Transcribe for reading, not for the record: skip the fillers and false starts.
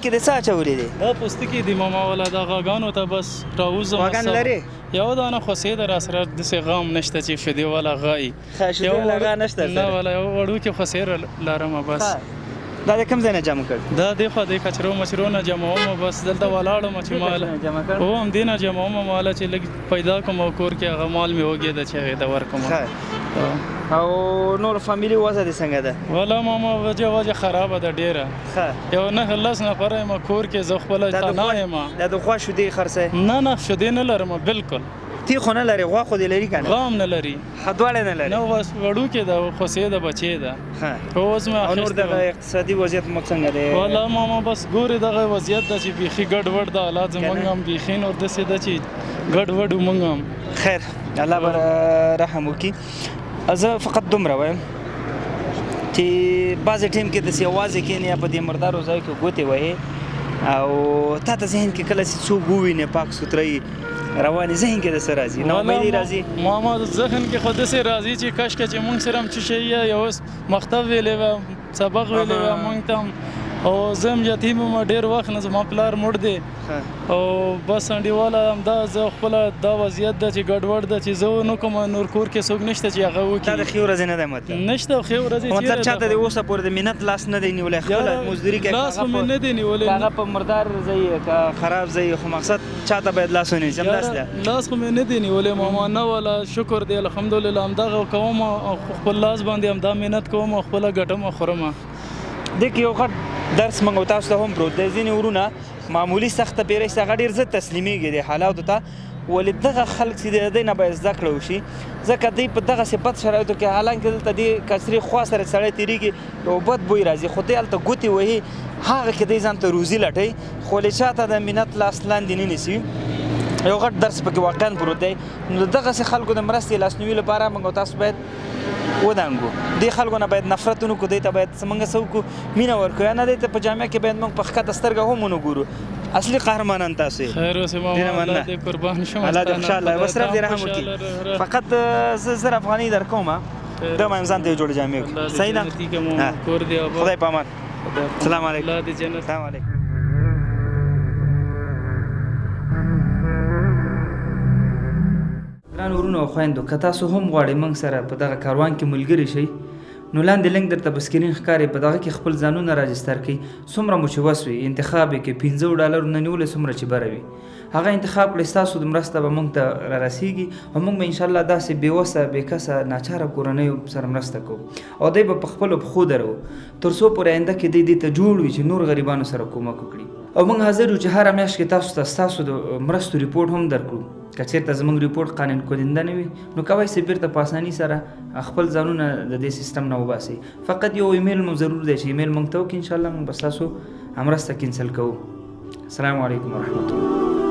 کې د څه اچولې دی دا پوستکي دي ماما والا دا غاګانو ته بس راوځم غواګانې لرې یو دانه خوسې د راسره داسې غام نشته چې شیدې والا غایي ښه شیدې والا غا نشته نه والا یو وړوکې خوسې لرمه بس دا د کوم ځای نه جمع کړ دا دېخوا د کچرو مچرو نه جمعومه بس دلته ولاړم چې مال هو همدې نه جمعومه ماله چې لږ پیدا کوم او کور کې هغه مال مې وږېده چې هغې ته ورکړم او نور فامیلي وضع دې څنګه ده والا ماما وجه خرابه ده ډېره یو نه لس نفره یم کور کې زه خپله تنها یم دا د غوا شیدې خرڅوې نه شیدې نه لرم بالکل تی خو نه لري غوا خو دې لري که نه غوا هم نه لري دواړه نه لري نه بس وړوکې ده خوسې ده بچې ده اوس مې او نور دغه اقتصادي وضعیت مو څنګه دی والا ماما بس ګورې دغه وضعیت ده چې بیخي ګډوډ ده حالات زموږ هم بیخي نور داسې ده چې ګډوډ و موږ هم خیر الله به رحم وکړي زه فقط دومره وایم چې بعضې ټیم کې داسې یوازې کښېنې یا په دې مردارو ځایو کې ګوتې وهې او تا ته ذهن کې کله چې څوک ووینې پاک سوتره روانې ذهن کې د څه راځي ناامیدي راځي ماما ذهن کې خو داسې راځي چې کاشکې چې موږ سره هم څه شی یو مکتب ویلی وه سبق ویلی وه موږ ته هم او زه هم یتیم یم ډېر وخت نه زما پلار مړ دی او بس انډیواله همدا زه خپله دا وضعیت ده چې ګډوډ ده چې زه ونه کوم نور کور کې څوک نشته چې هغه وکړي دا د ښې ورځې نه دی مطلب نشته ښې ورځې مطلب چاته د اوسه پورې د منت لاس نه دی نیولی خپله مزدوري کوي لاس خو مې نه دی نیولی هغه په مردار ځای که خراب ځای خو مقصد چاته باید لاس ونیسي همداسې ده لاس خو مې نه دی نیولی ماما نه والا شکر دی الحمدلله همدغه کوم خپل لاس باندې همدا محنت کوم او خپله ګټم او خورم دې کې یو غټ درس موږ تاسو ته هم پروت دی ځینې ورونه معمولي سخته پیرۍ چې هغه ډېر زر تسلیمیږي د حالاتو ته ولې دغه خلک چې د دې نه باید زده کړه وشي ځکه دوی په دغه صفت شرایطو کې حالانکه دلته دې کسرې خوا سره سړی تېرېږي یو بد بوی راځي خو دی هلته ګوتې وهي هغه کې دی ځان ته روزي لټوي خو ولې چاته د منت لاس لاندې نه نیسي یو غټ درس پکې واقعا پروت دی نو دغسې خلکو د مرستې لاسنیوي لپاره موږ تاسو باید ودانګو دې خلکو نه باید نفرت ونه کړو دوی ته باید موږ څه وکړو مینه ورکړو یا نه دوی ته په جامعه کې باید موږ په ښکته سترګه هم ونه ګورو اصلي قهرمانان تاسو یې خیر اوسې ماما الله دې قربان شم الله دې خوشحاله بس رب دې رحم وکړي فقط زه 1000 افغانۍ درکوم دا مې ځان ته یو جوړه جامې وکړو صحیح ده خدای په امان سلام علیکم الله دې جنت سلام علیکم ګران ورونو او خویندو که تاسو هم غواړئ موږ سره په دغه کاروان کې ملګري شئ نو لاندې لینک درته په سکرین ښکاري په دغه کې خپل ځانونه راجستر کړئ څومره مو چې وس وي انتخاب یې کړئ $15 نه نیولې څومره چې بره وي هغه انتخاب کړئ ستاسو د مرسته به موږ ته رارسیږي او موږ به انشاءالله داسې بېوسه بېکسه ناچاره کورنیو سره مرسته کوو او دی به په خپلو پښو درو تر څو پورې آینده کې دی ته جوړ وي چې نور غریبانو سره کومک وکړي او موږ حاضر یو چې هره میاشت کې تاسو ته ستاسو د مرستو ریپورټ هم درکړو که چېرته زموږ ریپورټ قانون کودنده نه وي نو کوی سي بیرته په اساني سره خپل ځانونه د دې سیستم نه وباسئ فقط یو ایمیل مو ضرور دی چې ایمیل موږ ته وکړي انشاءالله موږ به ستاسو مرسته کینسل کوو السلام علیکم ورحمة الله